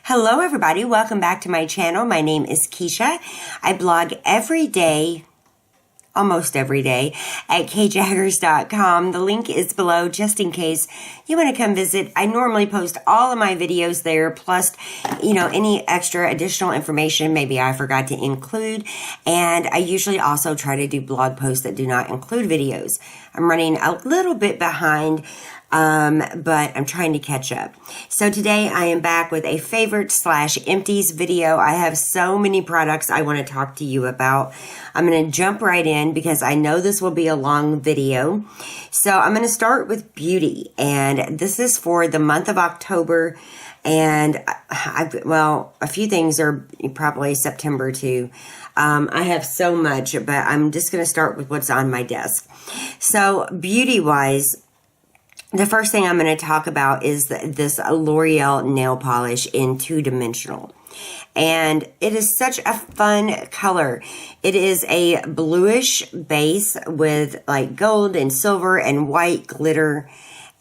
Hello everybody, welcome back to my channel. My name is Kisha. I blog every day, almost every day, at kjaggers.com. The link is below just in case you want to come visit. I normally post all of my videos there, plus, any extra additional information maybe I forgot to include. And I usually also try to do blog posts that do not include videos. I'm running a little bit behind, but I'm trying to catch up. So today I am back with a favorite/empties video. I have so many products I want to talk to you about. I'm going to jump right in because I know this will be a long video. So I'm going to start with beauty, and this is for the month of October. And a few things are probably September too. I have so much, but I'm just going to start with what's on my desk. So beauty-wise, the first thing I'm going to talk about is this Lauriol nail polish in 2-dimensional. And it is such a fun color. It is a bluish base with like gold and silver and white glitter.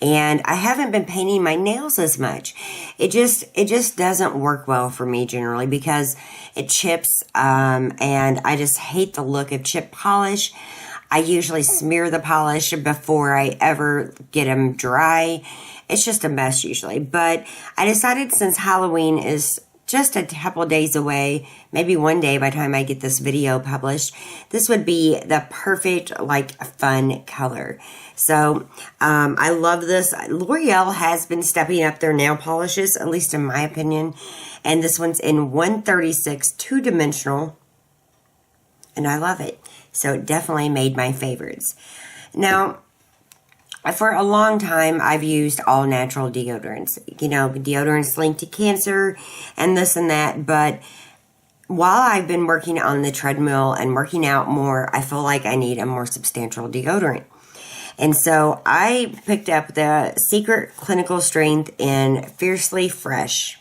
And I haven't been painting my nails as much. It just doesn't work well for me generally because it chips. And I just hate the look of chip polish. I usually smear the polish before I ever get them dry. It's just a mess usually. But I decided since Halloween is just a couple days away, maybe one day by the time I get this video published, this would be the perfect, fun color. So, I love this. L'Oreal has been stepping up their nail polishes, at least in my opinion. And this one's in 136 2-dimensional. And I love it. So it definitely made my favorites. Now, for a long time, I've used all natural deodorants. Deodorants linked to cancer and this and that. But while I've been working on the treadmill and working out more, I feel like I need a more substantial deodorant. And so I picked up the Secret Clinical Strength in Fiercely Fresh.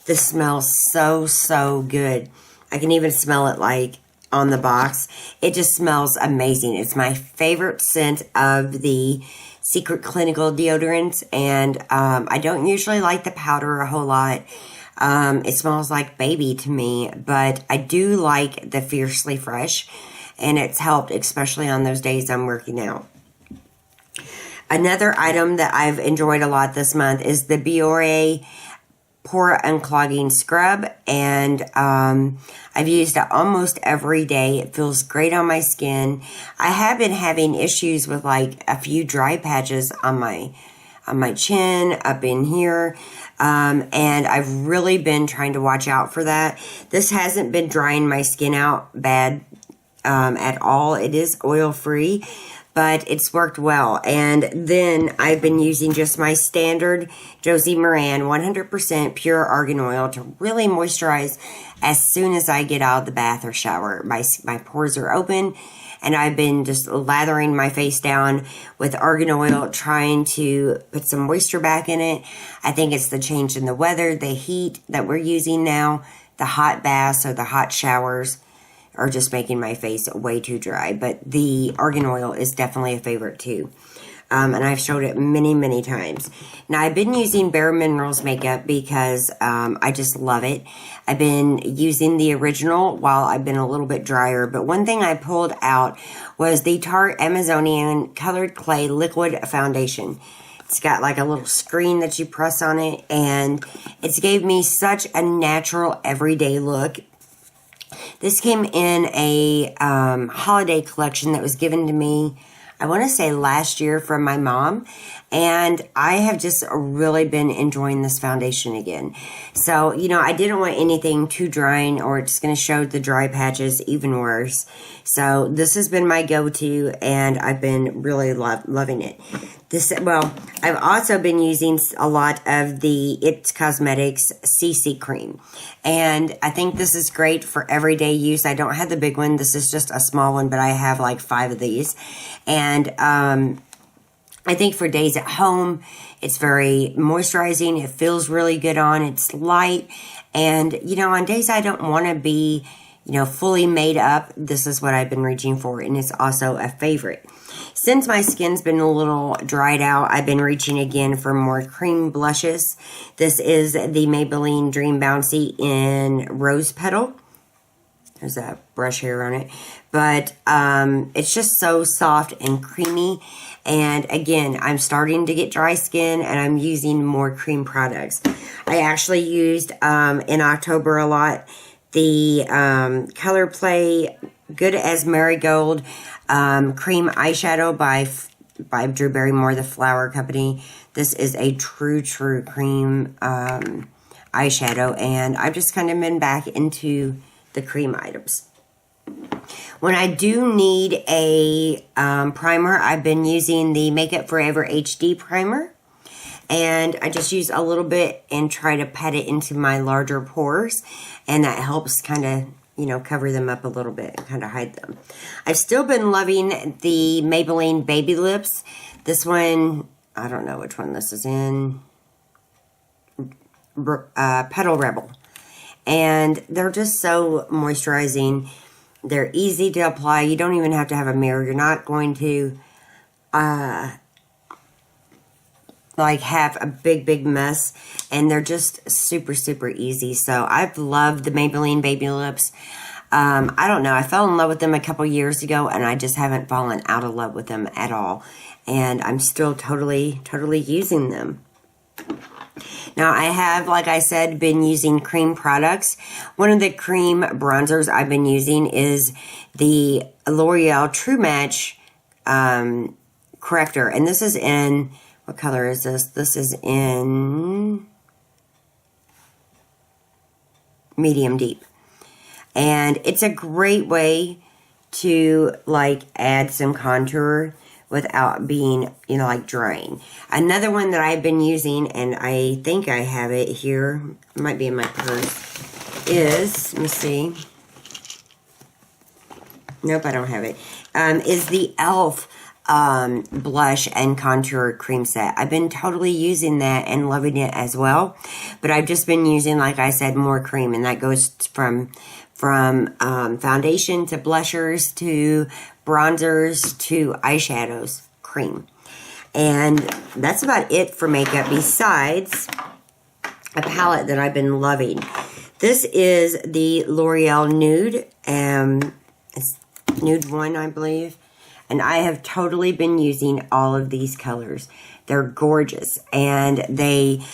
This smells so good. I can even smell it on the box. It just smells amazing. It's my favorite scent of the Secret Clinical deodorants, and I don't usually like the powder a whole lot. It smells like baby to me, but I do like the Fiercely Fresh, and it's helped, especially on those days I'm working out. Another item that I've enjoyed a lot this month is the Biore Pore Unclogging Scrub, and I've used it almost every day. It feels great on my skin. I have been having issues with a few dry patches on my chin, up in here, and I've really been trying to watch out for that. This hasn't been drying my skin out bad at all. It is oil-free, but it's worked well. And then I've been using just my standard Josie Maran 100% pure argan oil to really moisturize as soon as I get out of the bath or shower. My pores are open, and I've been just lathering my face down with argan oil, trying to put some moisture back in it. I think it's the change in the weather, the heat that we're using now, the hot baths or the hot showers are just making my face way too dry. But the argan oil is definitely a favorite too. And I've showed it many times. Now, I've been using Bare Minerals makeup because I just love it. I've been using the original while I've been a little bit drier. But one thing I pulled out was the Tarte Amazonian Colored Clay Liquid Foundation. It's got a little screen that you press on it, and it's gave me such a natural everyday look. This came in a holiday collection that was given to me, I want to say last year, from my mom. And I have just really been enjoying this foundation again. So, I didn't want anything too drying or it's going to show the dry patches even worse. So this has been my go-to, and I've been really loving it. I've also been using a lot of the It Cosmetics CC cream. And I think this is great for everyday use. I don't have the big one. This is just a small one, but I have 5 of these. And I think for days at home, it's very moisturizing. It feels really good on. It's light. And, on days I don't want to be you know, fully made up, this is what I've been reaching for, and it's also a favorite. Since my skin's been a little dried out, I've been reaching again for more cream blushes. This is the Maybelline Dream Bouncy in Rose Petal. There's a brush hair on it. But it's just so soft and creamy. And again, I'm starting to get dry skin and I'm using more cream products. I actually used in October a lot the Color Play Good as Marigold cream eyeshadow by Drew Barrymore, the flower company. This is a true cream eyeshadow, and I've just kind of been back into the cream items. When I do need a primer, I've been using the Makeup Forever HD primer, and I just use a little bit and try to pat it into my larger pores, and that helps kind of, you know, cover them up a little bit and kind of hide them. I've still been loving the Maybelline Baby Lips. This one, I don't know which one this is in. Petal Rebel. And they're just so moisturizing. They're easy to apply. You don't even have to have a mirror. You're not going to like have a big mess, and they're just super easy. So I've loved the Maybelline Baby Lips. I don't know, I fell in love with them a couple years ago, and I just haven't fallen out of love with them at all, and I'm still totally using them. Now, I have, like I said, been using cream products. One of the cream bronzers I've been using is the L'Oreal True Match corrector, and this is in, what color is this? This is in medium deep. And it's a great way to, like, add some contour without being, you know, like, drying. Another one that I've been using, and I think I have it here, it might be in my purse, is, let me see. Nope, I don't have it. Is the e.l.f. Blush and contour cream set. I've been totally using that and loving it as well, but I've just been using, like I said, more cream, and that goes from foundation to blushers to bronzers to eyeshadows, cream. And that's about it for makeup, besides a palette that I've been loving. This is the L'Oreal Nude, it's Nude 1, I believe. And I have totally been using all of these colors. They're gorgeous. And they,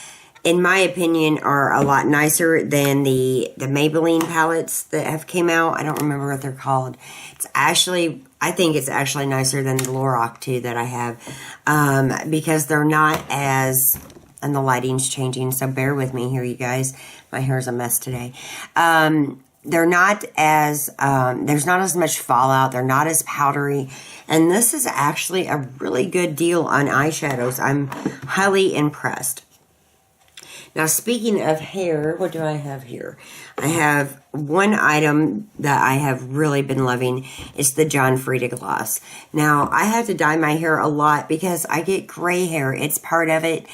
in my opinion, are a lot nicer than the Maybelline palettes that have came out. I don't remember what they're called. It's actually, I think it's actually nicer than the Lorac too that I have. Because they're not as, and the lighting's changing, so bear with me here, you guys. My hair's a mess today. They're not as, there's not as much fallout. They're not as powdery. And this is actually a really good deal on eyeshadows. I'm highly impressed. Now, speaking of hair, what do I have here? I have one item that I have really been loving. It's the John Frieda gloss. Now, I have to dye my hair a lot because I get gray hair. It's part of it.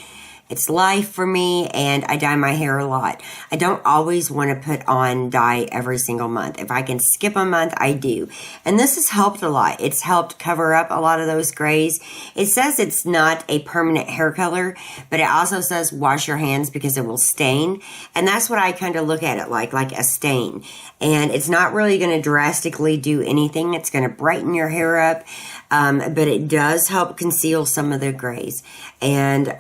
It's life for me, and I dye my hair a lot. I don't always want to put on dye every single month. If I can skip a month, I do. And this has helped a lot. It's helped cover up a lot of those grays. It says it's not a permanent hair color, but it also says wash your hands because it will stain. And that's what I kind of look at it like a stain. And it's not really going to drastically do anything. It's going to brighten your hair up, but it does help conceal some of the grays. And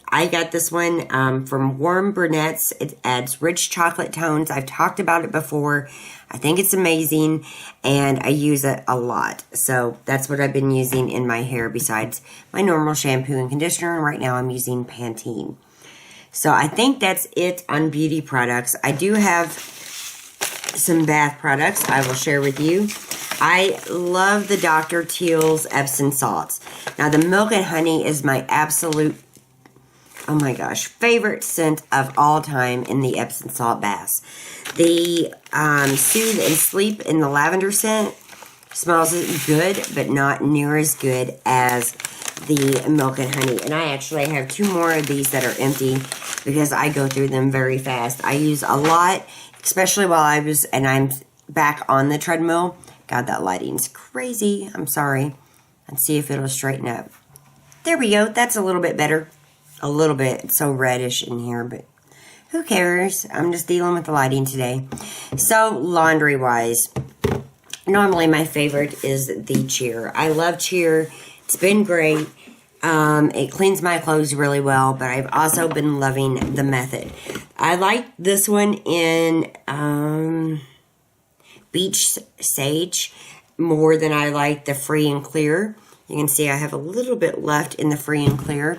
I got this one from Warm Brunettes. It adds rich chocolate tones. I've talked about it before. I think it's amazing, and I use it a lot. So that's what I've been using in my hair besides my normal shampoo and conditioner. And right now I'm using Pantene. So I think that's it on beauty products. I do have some bath products I will share with you. I love the Dr. Teal's Epsom salts. Now, the Milk and Honey is my absolute, oh my gosh, favorite scent of all time in the Epsom salt baths. The Soothe and Sleep in the lavender scent smells good, but not near as good as the Milk and Honey. And I actually have 2 more of these that are empty because I go through them very fast. I use a lot, especially while I was, and back on the treadmill. God, that lighting's crazy. I'm sorry. Let's see if it'll straighten up. There we go. That's a little bit better. A little bit. It's so reddish in here, but who cares? I'm just dealing with the lighting today. So, laundry-wise, normally my favorite is the Cheer. I love Cheer. It's been great. It cleans my clothes really well, but I've also been loving the Method. I like this one in Beach Sage more than I like the Free and Clear. You can see I have a little bit left in the Free and Clear.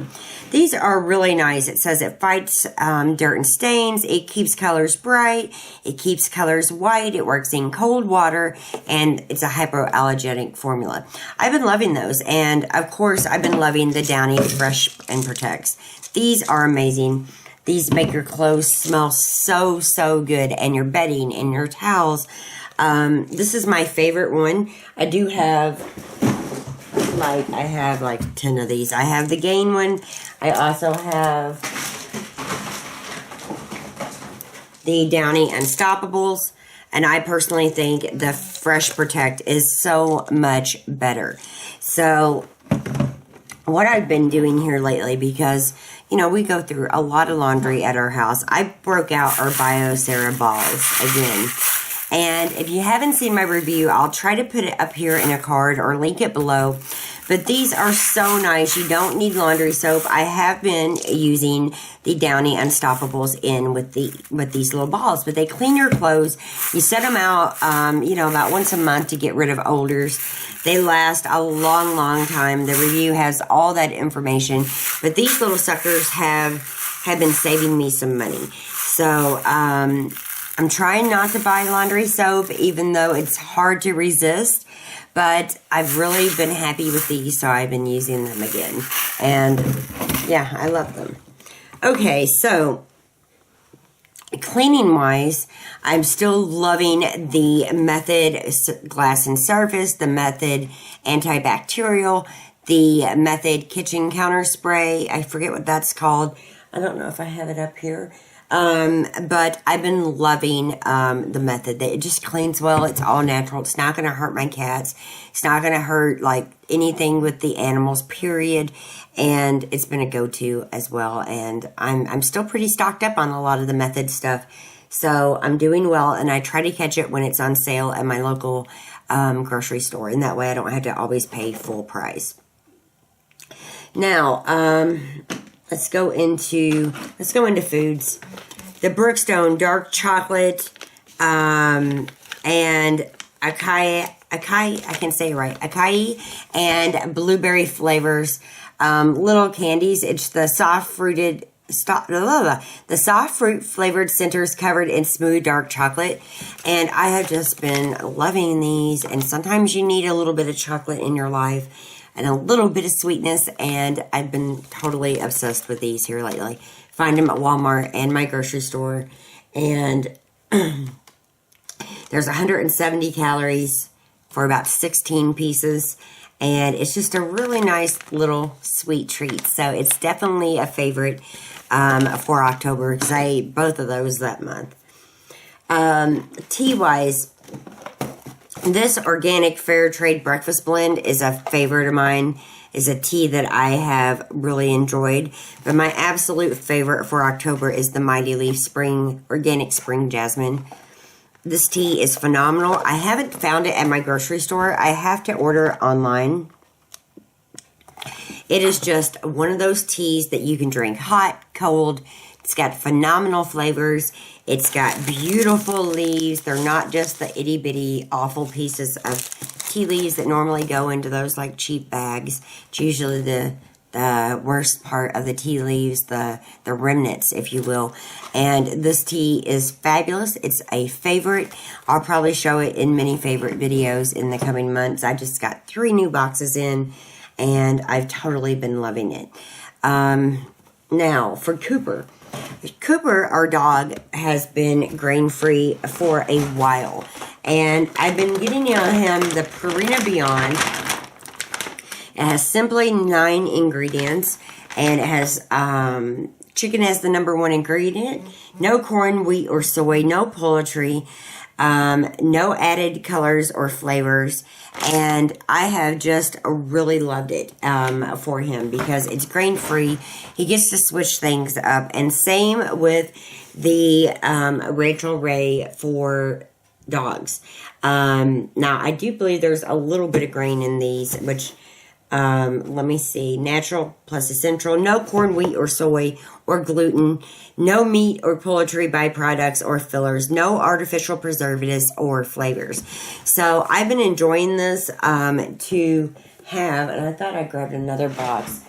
These are really nice. It says it fights dirt and stains. It keeps colors bright. It keeps colors white. It works in cold water. And it's a hypoallergenic formula. I've been loving those. And, of course, I've been loving the Downy Fresh and Protects. These are amazing. These make your clothes smell so, so good. And your bedding and your towels. This is my favorite one. I do have... I have like 10 of these. I have the Gain one. I also have the Downy Unstoppables. And I personally think the Fresh Protect is so much better. So, what I've been doing here lately, because, you know, we go through a lot of laundry at our house. I broke out our Biore balls again. And if you haven't seen my review, I'll try to put it up here in a card or link it below. But these are so nice. You don't need laundry soap. I have been using the Downy Unstoppables in with these little balls. But they clean your clothes. You set them out, you know, about once a month to get rid of odors. They last a long, long time. The review has all that information. But these little suckers have been saving me some money. So, I'm trying not to buy laundry soap, even though it's hard to resist. But I've really been happy with these, so I've been using them again. And, yeah, I love them. Okay, so, cleaning-wise, I'm still loving the Method Glass and Surface, the Method Antibacterial, the Method Kitchen Counter Spray. I forget what that's called. I don't know if I have it up here. But I've been loving, the Method. It just cleans well. It's all natural. It's not going to hurt my cats. It's not going to hurt, like, anything with the animals, period. And it's been a go-to as well. And I'm still pretty stocked up on a lot of the Method stuff. So I'm doing well. And I try to catch it when it's on sale at my local, grocery store. And that way I don't have to always pay full price. Now, Let's go into foods. The Brookstone dark chocolate, and acai, I can say it right, acai and blueberry flavors, little candies. It's the soft fruit flavored centers covered in smooth dark chocolate. And I have just been loving these. And sometimes you need a little bit of chocolate in your life. And a little bit of sweetness, and I've been totally obsessed with these here lately. Find them at Walmart and my grocery store. And there's 170 calories for about 16 pieces. And it's just a really nice little sweet treat. So it's definitely a favorite for October, because I ate both of those that month. Tea-wise, this organic fair trade breakfast blend is a favorite of mine. Is a tea that I have really enjoyed. But my absolute favorite for October is the Mighty Leaf Organic Spring Jasmine. This tea is phenomenal. I haven't found it at my grocery store. I have to order online. It is just one of those teas that you can drink hot, cold. It's got phenomenal flavors. It's got beautiful leaves. They're not just the itty bitty awful pieces of tea leaves that normally go into those like cheap bags. It's usually the worst part of the tea leaves, the remnants, if you will. And this tea is fabulous. It's a favorite. I'll probably show it in many favorite videos in the coming months. I just got 3 new boxes in, and I've totally been loving it. Now, for Cooper. Cooper, our dog, has been grain-free for a while. And I've been getting on him the Purina Beyond. It has simply 9 ingredients. And it has, chicken as the #1 ingredient. No corn, wheat, or soy. No poultry. No added colors or flavors. And I have just really loved it for him because it's grain-free. He gets to switch things up. And same with the Rachel Ray for dogs. Now, I do believe there's a little bit of grain in these, which... let me see. Natural plus essential. No corn, wheat, or soy, or gluten. No meat or poultry byproducts or fillers. No artificial preservatives or flavors. So I've been enjoying this to have, and I thought I grabbed another box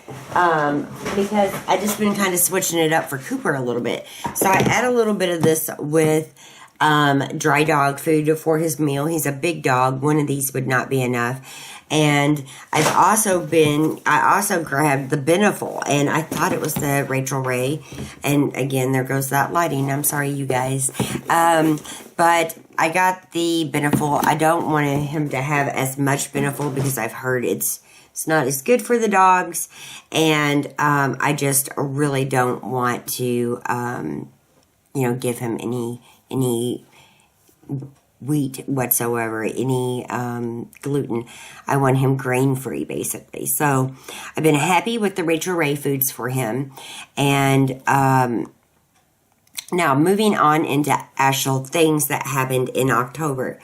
because I just been kind of switching it up for Cooper a little bit. So I add a little bit of this with dry dog food for his meal. He's a big dog. One of these would not be enough. And I also grabbed the Beneful, and I thought it was the Rachel Ray. And again, there goes that lighting. I'm sorry, you guys. But I got the Beneful. I don't want him to have as much Beneful because I've heard it's not as good for the dogs. And I just really don't want to, give him any wheat whatsoever, any gluten. I want him grain-free, basically. So I've been happy with the Rachel Ray foods for him. And now moving on into actual things that happened in October.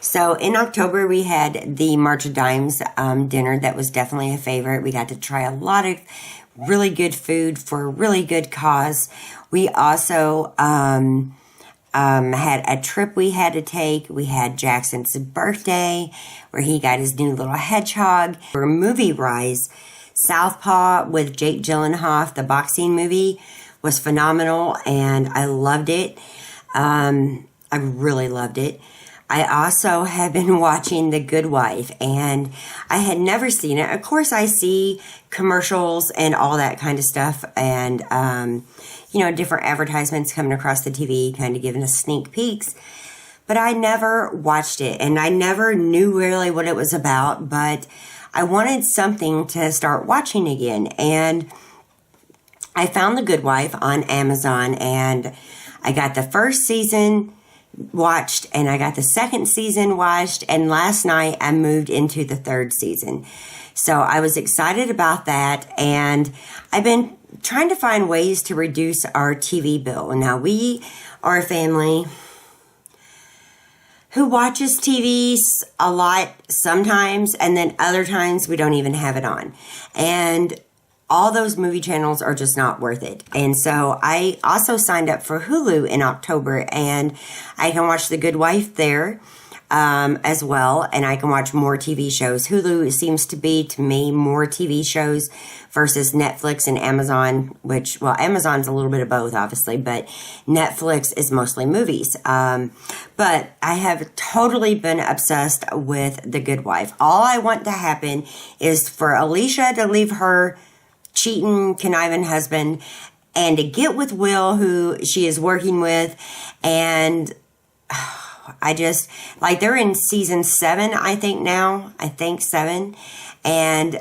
So in October, we had the March of Dimes dinner. That was definitely a favorite. We got to try a lot of really good food for a really good cause. We also... had a trip we had to take. We had Jackson's birthday where he got his new little hedgehog. For Movie Rise, Southpaw with Jake Gyllenhaal, the boxing movie, was phenomenal and I loved it. I really loved it. I also have been watching The Good Wife and I had never seen it. Of course, I see commercials and all that kind of stuff and, different advertisements coming across the TV, kind of giving us sneak peeks. But I never watched it and I never knew really what it was about, but I wanted something to start watching again. And I found The Good Wife on Amazon and I got the first season watched and I got the second season watched, and last night I moved into the third season. So I was excited about that, and I've been trying to find ways to reduce our TV bill. Now, we are a family who watches TV a lot sometimes, and then other times we don't even have it on. And all those movie channels are just not worth it. And so I also signed up for Hulu in October, and I can watch The Good Wife there as well, and I can watch more TV shows. Hulu seems to be, to me, more TV shows versus Netflix and Amazon, which, well, Amazon's a little bit of both, obviously, but Netflix is mostly movies. But I have totally been obsessed with The Good Wife. All I want to happen is for Alicia to leave her cheating, conniving husband and to get with Will, who she is working with. And I just, like, they're in season 7, I think now. I think 7. And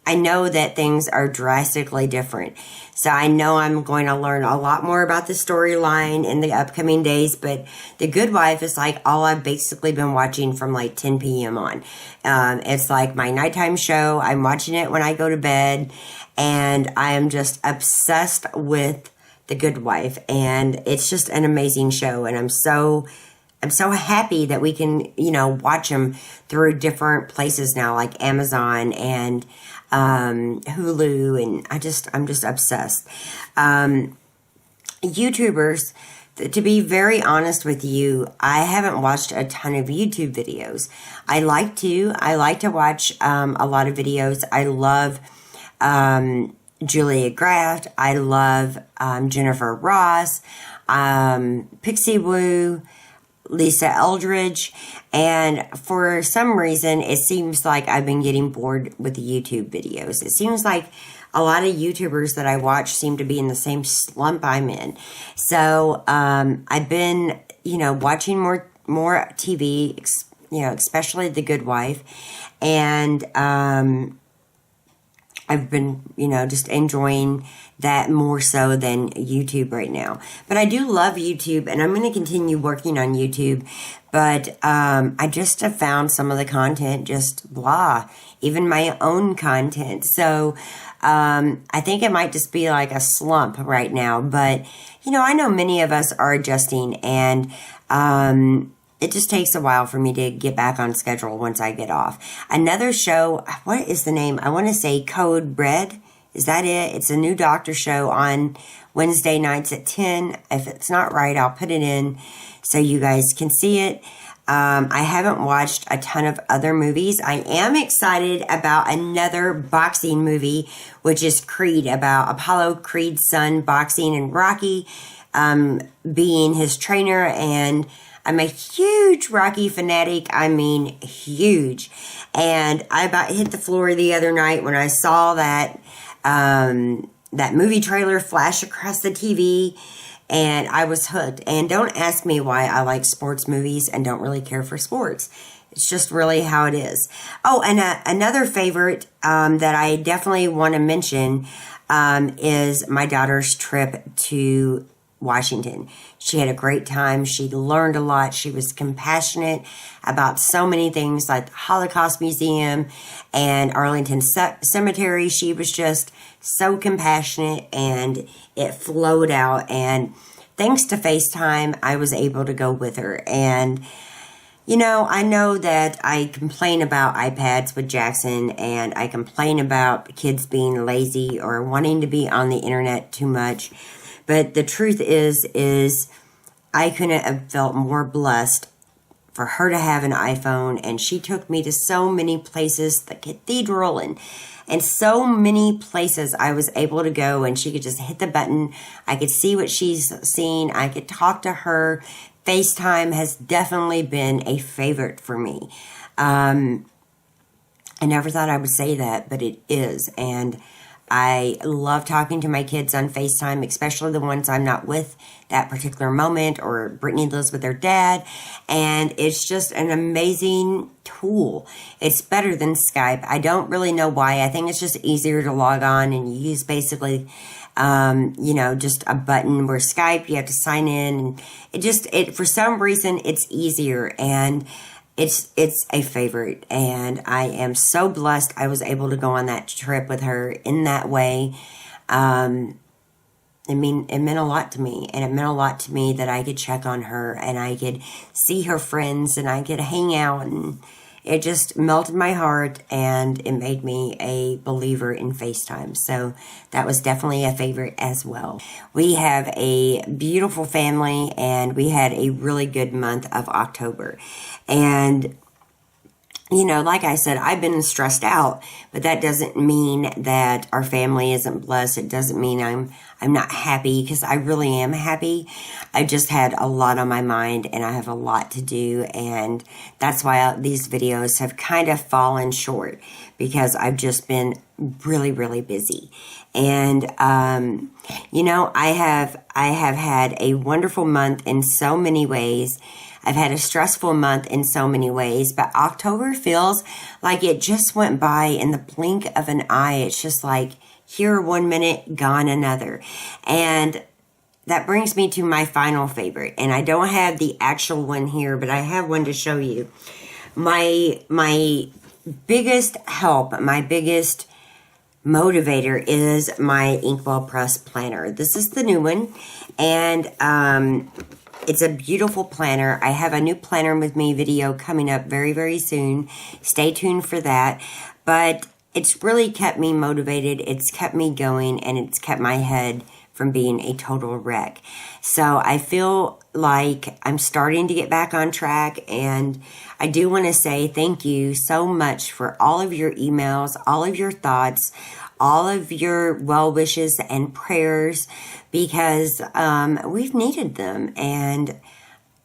I know that things are drastically different. So I know I'm going to learn a lot more about the storyline in the upcoming days, but The Good Wife is like all I've basically been watching from like 10 p.m. on. It's like my nighttime show. I'm watching it when I go to bed, and I am just obsessed with The Good Wife, and it's just an amazing show, and I'm so happy that we can, watch them through different places now, like Amazon and Hulu, and I'm just obsessed. YouTubers, to be very honest with you, I haven't watched a ton of YouTube videos. I like to watch a lot of videos. I love Julia Graft. I love Jennifer Ross, Pixie Woo, Lisa Eldridge, and for some reason it seems like I've been getting bored with the YouTube videos. It seems like a lot of YouTubers that I watch seem to be in the same slump I'm in. So I've been, watching more TV, especially The Good Wife, and I've been, just enjoying that more so than YouTube right now. But I do love YouTube, and I'm going to continue working on YouTube. But I just have found some of the content just blah, even my own content. So I think it might just be like a slump right now. But, I know many of us are adjusting, and it just takes a while for me to get back on schedule once I get off. Another show, what is the name? I want to say Code Red. Is that it? It's a new doctor show on Wednesday nights at 10. If it's not right, I'll put it in so you guys can see it. I haven't watched a ton of other movies. I am excited about another boxing movie, which is Creed, about Apollo Creed's son boxing and Rocky being his trainer. And I'm a huge Rocky fanatic. I mean, huge. And I about hit the floor the other night when I saw that movie trailer flash across the TV, and I was hooked. And don't ask me why I like sports movies and don't really care for sports. It's just really how it is. Oh, and another favorite that I definitely want to mention is my daughter's trip to Washington. She had a great time. She learned a lot. She was compassionate about so many things like the Holocaust Museum and Arlington Cemetery. She was just so compassionate, and it flowed out. And thanks to FaceTime, I was able to go with her. And I know that I complain about iPads with Jackson, and I complain about kids being lazy or wanting to be on the internet too much. But the truth is I couldn't have felt more blessed for her to have an iPhone. And she took me to so many places, the cathedral and so many places I was able to go, and she could just hit the button. I could see what she's seeing. I could talk to her. FaceTime has definitely been a favorite for me. I never thought I would say that, but it is. And I love talking to my kids on FaceTime, especially the ones I'm not with that particular moment, or Brittany lives with her dad. And it's just an amazing tool. It's better than Skype. I don't really know why. I think it's just easier to log on, and you use basically, just a button, where Skype, you have to sign in. And for some reason, it's easier. And it's a favorite, and I am so blessed I was able to go on that trip with her in that way. It meant a lot to me, and it meant a lot to me that I could check on her, and I could see her friends, and I could hang out, and it just melted my heart, and it made me a believer in FaceTime. So that was definitely a favorite as well. We have a beautiful family, and we had a really good month of October. And like I said, I've been stressed out, but that doesn't mean that our family isn't blessed. It doesn't mean I'm not happy, because I really am happy. I just had a lot on my mind, and I have a lot to do, and that's why these videos have kind of fallen short, because I've just been really, really busy. And I have had a wonderful month in so many ways. I've had a stressful month in so many ways, but October feels like it just went by in the blink of an eye. It's just like here 1 minute, gone another. And that brings me to my final favorite. And I don't have the actual one here, but I have one to show you. My biggest help, my biggest motivator is my Inkwell Press planner. This is the new one. And it's a beautiful planner. I have a new Planner with Me video coming up very, very soon. Stay tuned for that. But it's really kept me motivated. It's kept me going, and it's kept my head from being a total wreck. So I feel like I'm starting to get back on track, and I do want to say thank you so much for all of your emails, all of your thoughts, all of your well wishes and prayers, because we've needed them. And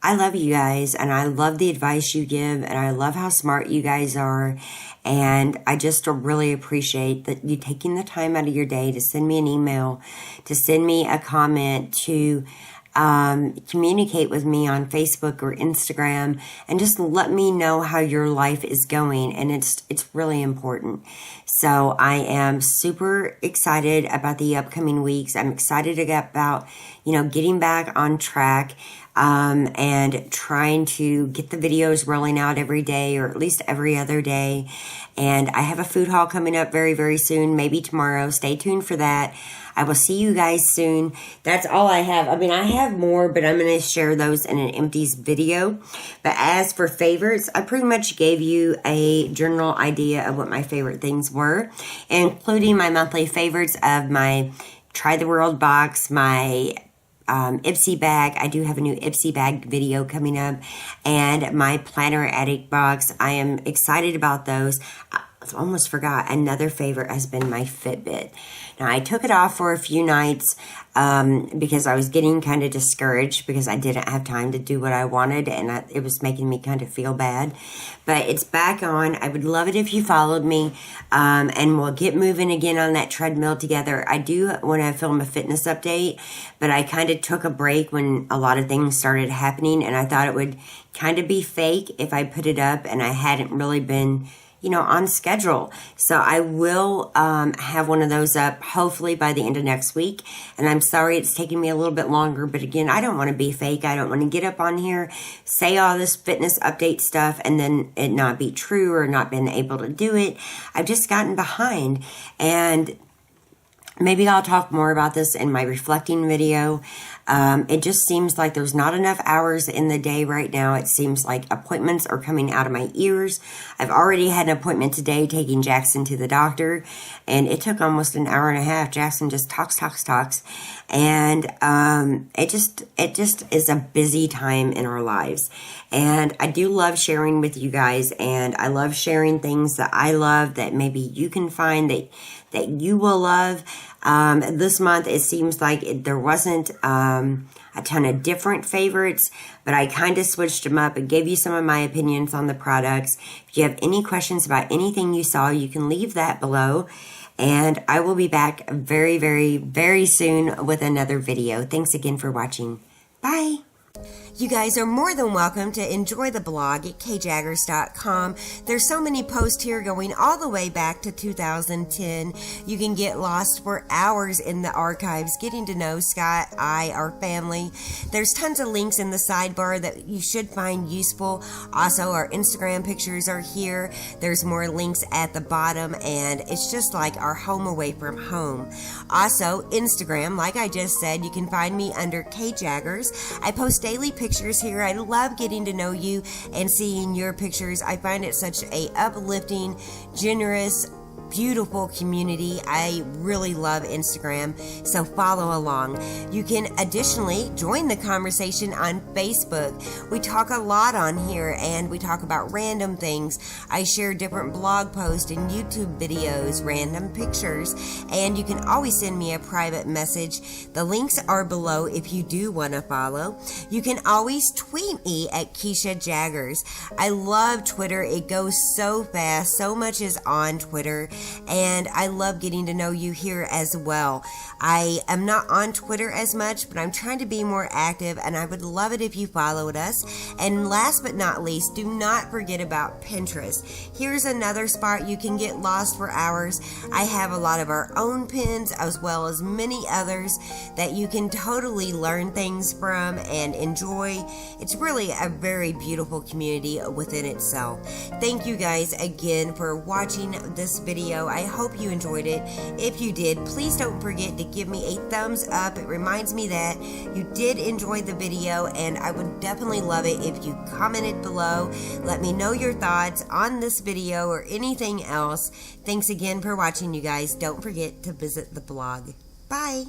I love you guys, and I love the advice you give, and I love how smart you guys are. And I just really appreciate that you taking the time out of your day to send me an email, to send me a comment, to communicate with me on Facebook or Instagram and just let me know how your life is going. And it's really important. So I am super excited about the upcoming weeks. I'm excited about, getting back on track, and trying to get the videos rolling out every day or at least every other day. And I have a food haul coming up very, very soon, maybe tomorrow. Stay tuned for that. I will see you guys soon. That's all I have. I mean, I have more, but I'm going to share those in an empties video. But as for favorites, I pretty much gave you a general idea of what my favorite things were, including my monthly favorites of my Try the World box, my Ipsy bag. I do have a new Ipsy bag video coming up, and my Planner Addict box. I am excited about those. I almost forgot, another favorite has been my Fitbit. Now, I took it off for a few nights because I was getting kind of discouraged because I didn't have time to do what I wanted, and it was making me kind of feel bad. But it's back on. I would love it if you followed me, and we'll get moving again on that treadmill together. I do want to film a fitness update, but I kind of took a break when a lot of things started happening, and I thought it would kind of be fake if I put it up and I hadn't really been on schedule. So I will have one of those up hopefully by the end of next week. And I'm sorry it's taking me a little bit longer, but again, I don't want to be fake. I don't want to get up on here, say all this fitness update stuff, and then it not be true or not been able to do it. I've just gotten behind, and maybe I'll talk more about this in my reflecting video. It just seems like there's not enough hours in the day right now. It seems like appointments are coming out of my ears. I've already had an appointment today taking Jackson to the doctor, and it took almost an hour and a half. Jackson just talks. And it just is a busy time in our lives. And I do love sharing with you guys, and I love sharing things that I love that maybe you can find that you will love. This month, it seems like there wasn't a ton of different favorites, but I kind of switched them up and gave you some of my opinions on the products. If you have any questions about anything you saw, you can leave that below. And I will be back very, very, very soon with another video. Thanks again for watching. Bye. You guys are more than welcome to enjoy the blog at kjaggers.com. There's so many posts here going all the way back to 2010. You can get lost for hours in the archives, getting to know Scott, our family. There's tons of links in the sidebar that you should find useful. Also, our Instagram pictures are here. There's more links at the bottom, and it's just like our home away from home. Also, Instagram, like I just said, you can find me under kjaggers. I post daily pictures here. I love getting to know you and seeing your pictures. I find it such a uplifting, generous, beautiful community. I really love Instagram, so follow along. You can additionally join the conversation on Facebook. We talk a lot on here, and we talk about random things. I share different blog posts and YouTube videos, random pictures, and you can always send me a private message. The links are below if you do want to follow. You can always tweet me at Kisha Jaggers. I love Twitter. It goes so fast. So much is on Twitter, and I love getting to know you here as well. I am not on Twitter as much, but I'm trying to be more active, and I would love it if you followed us. And last but not least, do not forget about Pinterest. Here's another spot you can get lost for hours. I have a lot of our own pins, as well as many others that you can totally learn things from and enjoy. It's really a very beautiful community within itself. Thank you guys again for watching this video. I hope you enjoyed it. If you did, please don't forget to give me a thumbs up. It reminds me that you did enjoy the video, and I would definitely love it if you commented below. Let me know your thoughts on this video or anything else. Thanks again for watching, you guys. Don't forget to visit the blog. Bye.